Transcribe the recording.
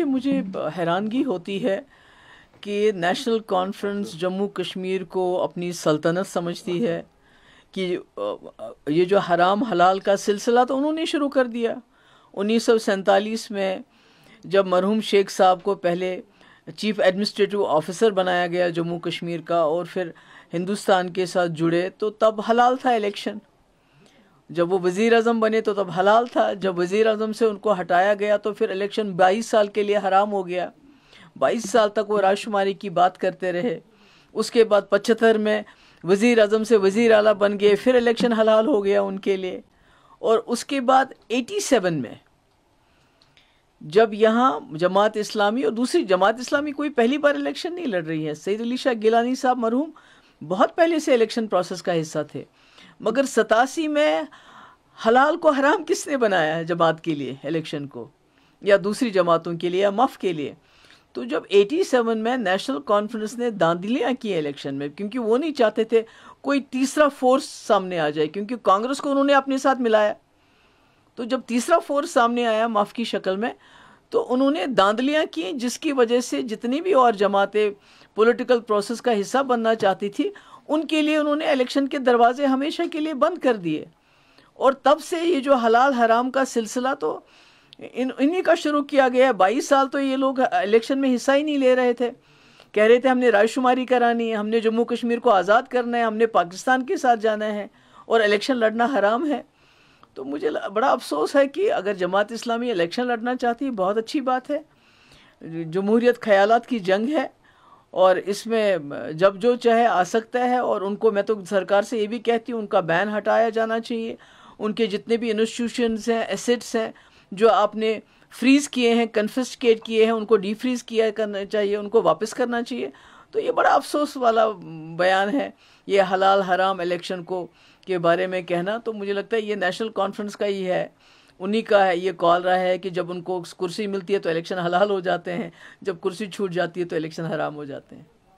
مجھے حیرانگی ہوتی ہے کہ نیشنل کانفرنس جموں کشمیر کو اپنی سلطنت سمجھتی ہے کہ یہ جو حرام حلال کا سلسلہ تو انہوں نے شروع کر دیا 1947 میں، جب مرحوم شیخ صاحب کو پہلے چیف ایڈمنسٹریٹو آفیسر بنایا گیا جموں کشمیر کا اور پھر ہندوستان کے ساتھ جڑے، تو تب حلال تھا الیکشن. جب وہ وزیر اعظم بنے تو تب حلال تھا. جب وزیر اعظم سے ان کو ہٹایا گیا تو پھر الیکشن 22 سال کے لیے حرام ہو گیا. 22 سال تک وہ رائے شماری کی بات کرتے رہے. اس کے بعد 75 میں وزیر اعظم سے وزیر اعلیٰ بن گئے، پھر الیکشن حلال ہو گیا ان کے لیے. اور اس کے بعد 87 میں جب یہاں جماعت اسلامی اور دوسری جماعت اسلامی کوئی پہلی بار الیکشن نہیں لڑ رہی ہے. سید علی شاہ گیلانی صاحب مرحوم بہت پہلے سے الیکشن پروسیس کا حصہ تھے، مگر 87 میں حلال کو حرام کس نے بنایا ہے جماعت کے لیے الیکشن کو، یا دوسری جماعتوں کے لیے، یا مف کے لیے؟ تو جب 87 میں نیشنل کانفرنس نے داندلیاں کی الیکشن میں، کیونکہ وہ نہیں چاہتے تھے کوئی تیسرا فورس سامنے آ جائے، کیونکہ کانگریس کو انہوں نے اپنے ساتھ ملایا. تو جب تیسرا فورس سامنے آیا مف کی شکل میں، تو انہوں نے داندلیاں کی، جس کی وجہ سے جتنی بھی اور جماعتیں پولیٹیکل پروسیس کا حصہ بننا چاہتی تھی، ان کے لیے انہوں نے الیکشن کے دروازے ہمیشہ کے لیے بند کر دیے. اور تب سے یہ جو حلال حرام کا سلسلہ تو انہی کا شروع کیا گیا. 22 سال تو یہ لوگ الیکشن میں حصہ ہی نہیں لے رہے تھے. کہہ رہے تھے ہم نے رائے شماری کرانی ہے، ہم نے جموں کشمیر کو آزاد کرنا ہے، ہم نے پاکستان کے ساتھ جانا ہے، اور الیکشن لڑنا حرام ہے. تو مجھے بڑا افسوس ہے کہ اگر جماعت اسلامی الیکشن لڑنا چاہتی ہے، بہت اچھی بات ہے. جمہوریت خیالات کی جنگ ہے، اور اس میں جب جو چاہے آ سکتا ہے. اور ان کو میں تو سرکار سے یہ بھی کہتی ہوں، ان کا بین ہٹایا جانا چاہیے. ان کے جتنے بھی انسٹیٹیوشنز ہیں، ایسٹس ہیں جو آپ نے فریز کیے ہیں، کنفسکیٹ کیے ہیں، ان کو ڈی فریز کیا کرنا چاہیے، ان کو واپس کرنا چاہیے. تو یہ بڑا افسوس والا بیان ہے یہ حلال حرام الیکشن کو کے بارے میں کہنا. تو مجھے لگتا ہے یہ نیشنل کانفرنس کا ہی ہے، انہی کا ہے یہ کال رہا ہے کہ جب ان کو کرسی ملتی ہے تو الیکشن حلال ہو جاتے ہیں، جب کرسی چھوٹ جاتی ہے تو الیکشن حرام ہو جاتے ہیں.